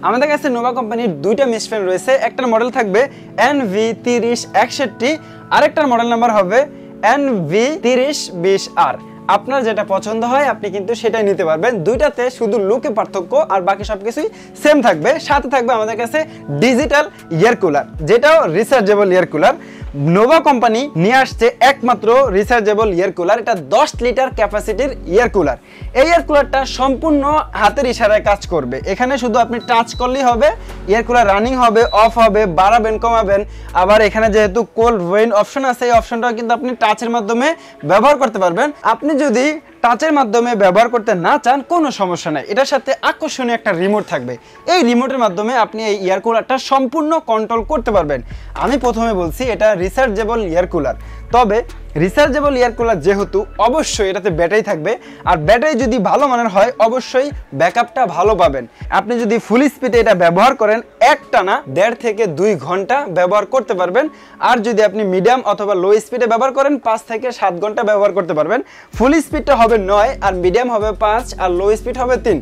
আমাদের কাছে নোভা কোম্পানির দুইটা মিস্ট ফ্যান রয়েছে। একটার মডেল থাকবে NV3061, আরেকটার মডেল নাম্বার হবে NV3020R। আপনার যেটা পছন্দ হয় আপনি কিন্তু সেটাই নিতে পারবেন। দুইটাতে শুধু লুকে পার্থক্য, আর বাকি সবকিছুই সেম থাকবে। সাথে থাকবে আমাদের কাছে ডিজিটাল এয়ার কুলার, যেটাও rechargeable air cooler. Nova company নিয়ে আসছে একমাত্র রিচার্জেবল এয়ার কুলার। এটা 10 লিটার ক্যাপাসিটির এয়ার কুলার। এই এয়ার কুলারটা সম্পূর্ণ হাতের ইশারায় কাজ করবে। এখানে শুধু আপনি টাচ করলেই হবে, এয়ার কুলার রানিং হবে, অফ হবে, বাড়াবেন, কমাবেন। আবার এখানে যেহেতু কোল্ড ওয়েন অপশন আছে, এই অপশনটাও কিন্তু আপনি টাচের মাধ্যমে ব্যবহার করতে পারবেন। আপনি যদি টাচের মাধ্যমে ব্যবহার করতে না চান, কোনো সমস্যা নাই, এটার সাথে আকর্ষণীয় একটা রিমোট থাকবে। এই রিমোটের মাধ্যমে আপনি এই এয়ার কুলারটা সম্পূর্ণ কন্ট্রোল করতে পারবেন। আমি প্রথমে বলছি এটা রিচার্জেবল এয়ার কুলার, তবে রিচার্জেবল এয়ার কুলার যেহেতু অবশ্যই এটাতে ব্যাটারি থাকবে, আর ব্যাটারি যদি ভালো মানের হয় অবশ্যই ব্যাকআপটা ভালো পাবেন। আপনি যদি ফুল স্পিডে এটা ব্যবহার করেন একটানা 1.5 থেকে 2 ঘন্টা ব্যবহার করতে পারবেন। আর যদি আপনি মিডিয়াম অথবা লো স্পিডে ব্যবহার করেন 5 থেকে 7 ঘন্টা ব্যবহার করতে পারবেন। ফুল স্পিডটা হবে 9, আর মিডিয়াম হবে 5, আর লো স্পিড হবে 3।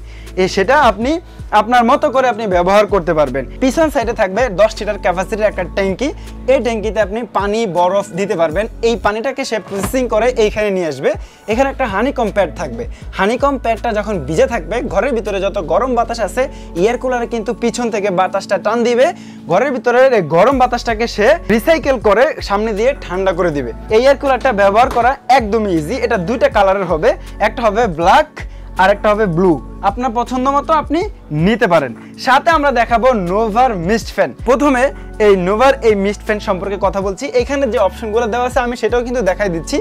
সেটা আপনি আপনার মতো করে আপনি ব্যবহার করতে পারবেন। পিছন সাইডে থাকবে 10 লিটার ক্যাপাসিটির একটা ট্যাঙ্কি। এই ট্যাঙ্কিতে আপনি পানি, বরফ দিতে পারবেন। এই পানিটাকে সে প্রসেসিং করে এইখানে নিয়ে আসবে। এখানে একটা হানিকম প্যাড থাকবে। হানিকম প্যাডটা যখন ভিজে থাকবে, ঘরের ভিতরে যত গরম বাতাস আছে এয়ার কুলারে কিন্তু পিছন থেকে বাতাসটা টান দিবে। ঘরের ভিতরে গরম বাতাসটাকে সে রিসাইকেল করে সামনে দিয়ে ঠান্ডা করে দিবে। এই এয়ার কুলারটা ব্যবহার করা একদমই ইজি। এটা দুইটা কালারের হবে, একটা হবে ব্ল্যাক আর একটা হবে ব্লু। আপনার পছন্দ মতো আপনি নিতে পারেন। সাথে আমরা দেখাবো নোভার মিস্ট ফ্যান। প্রথমে এই নোভার এই মিস্ট ফ্যান সম্পর্কে কথা বলছি। এখানে যে অপশনগুলো দেওয়া আছে আমি সেটাও কিন্তু দেখাই দিচ্ছি।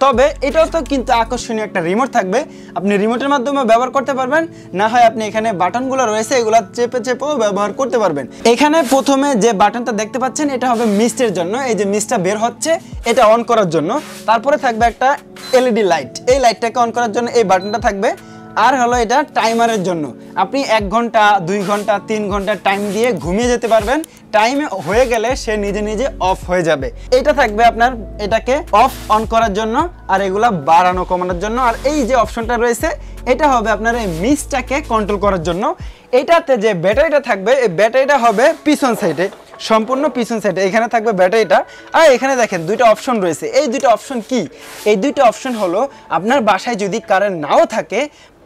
তবে এটাও তো কিন্তু আকর্ষণীয় একটা রিমোট থাকবে। আপনি রিমোটের মাধ্যমে ব্যবহার করতে পারবেন, না হয় আপনি এখানে বাটনগুলো রয়েছে এগুলো চেপে চেপেও ব্যবহার করতে পারবেন। এখানে প্রথমে যে বাটনটা দেখতে পাচ্ছেন এটা হবে মিস্টের জন্য। এই যে মিস্টটা বের হচ্ছে এটা অন করার জন্য। তারপরে থাকবে একটা এলইডি লাইট। এই লাইটটাকে অন করার জন্য এই বাটনটা থাকবে। আর হলো এটা টাইমারের জন্য। আপনি 1 ঘন্টা, 2 ঘন্টা, 3 ঘন্টা টাইম দিয়ে ঘুমিয়ে যেতে পারবেন। টাইম হয়ে গেলে সে নিজে নিজে অফ হয়ে যাবে। এটা থাকবে আপনার এটাকে অফ অন করার জন্য, আর এগুলা বাড়ানো কমানোর জন্য। আর এই যে অপশনটা রয়েছে এটা হবে আপনার এই মিস্টটাকে কন্ট্রোল করার জন্য। এটাতে যে ব্যাটারিটা থাকবে এই ব্যাটারিটা হবে পিছন সাইডে, সম্পূর্ণ পিছন সাইডে এখানে থাকবে ব্যাটারিটা। আর এখানে দেখেন দুইটা অপশন রয়েছে। এই দুইটা অপশন কি? এই দুইটা অপশন হলো আপনার বাসায় যদি কারেন্ট নাও থাকে,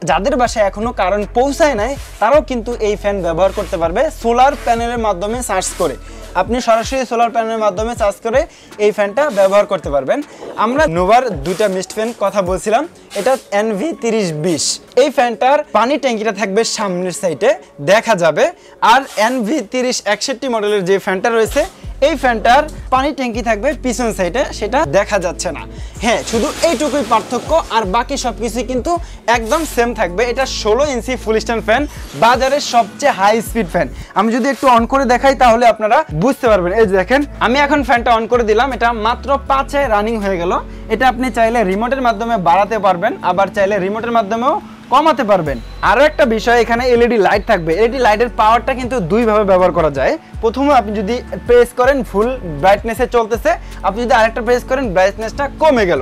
যাদের বাসায় এখনো কারেন্ট পৌঁছায় নাই তারাও কিন্তু এই ফ্যান ব্যবহার করতে পারবে সোলার প্যানেলের মাধ্যমে চার্জ করে। আপনি সরাসরি সোলার প্যানেলের মাধ্যমে চার্জ করে এই ফ্যানটা ব্যবহার করতে পারবেন। আমরা নোভার দুইটা মিস্ট ফ্যান কথা বলছিলাম। এটা NV3020। এই ফ্যানটার পানি ট্যাঙ্কিটা থাকবে সামনের সাইডে, দেখা যাবে। আর NV3061 মডেলের যে ফ্যানটা রয়েছে এই ফ্যানটার পানি ট্যাঙ্কি থাকবে পিছন সাইডে, সেটা দেখা যাচ্ছে না। হ্যাঁ, শুধু এইটুকুই পার্থক্য, আর বাকি সবকিছুই কিন্তু একদম সেম থাকবে। এটা 16 ইঞ্চি ফুল স্ট্যান্ড ফ্যান, বাজারের সবচেয়ে হাই স্পিড ফ্যান। আমি যদি একটু অন করে দেখাই তাহলে আপনারা বুঝতে পারবেন। এই যে দেখেন, আমি এখন ফ্যানটা অন করে দিলাম, এটা মাত্র 5-এ রানিং হয়ে গেল। এটা আপনি চাইলে রিমোটের মাধ্যমে বাড়াতে পারবেন, আবার চাইলে রিমোটের মাধ্যমেও কমাতে পারবেন। আরো একটা বিষয়, এখানে এলইডি লাইট থাকবে। এলইডি লাইটের পাওয়ারটা কিন্তু দুইভাবে ব্যবহার করা যায়। প্রথমে আপনি যদি প্রেস করেন ফুল ব্রাইটনেসে চলতেছে, আপনি যদি আরেকটা প্রেস করেন ব্রাইটনেসটা কমে গেল।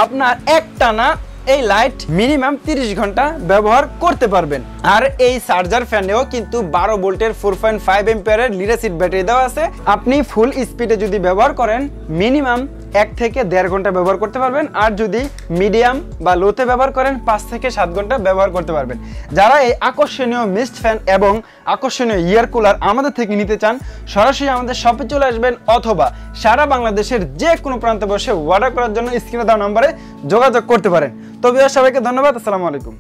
আপনার একটানা এই লাইট মিনিমাম 30 ঘন্টা ব্যবহার করতে পারবেন। আর এই চার্জার ফ্যানেও কিন্তু 12 ভোল্টের 4.5 এম্পিয়ারের লিড অ্যাসিড ব্যাটারি দেওয়া আছে। আপনি ফুল স্পিডে যদি ব্যবহার করেন মিনিমাম 1 থেকে 1.5 ঘন্টা ব্যবহার করতে পারবেন। আর যদি মিডিয়াম বা লোতে ব্যবহার করেন 5 থেকে 7 ঘন্টা ব্যবহার করতে পারবেন। যারা এই আকর্ষণীয় মিস্ট ফ্যান এবং আকর্ষণীয় এয়ার কুলার আমাদের থেকে নিতে চান, সরাসরি আমাদের শপে চলে আসবেন, অথবা সারা বাংলাদেশের যে কোনো প্রান্তে বসে অর্ডার করার জন্য স্ক্রিনে দেওয়া নম্বরে যোগাযোগ করতে পারেন। তো ভিউয়ার্স, সবাইকে ধন্যবাদ। আসসালামু আলাইকুম।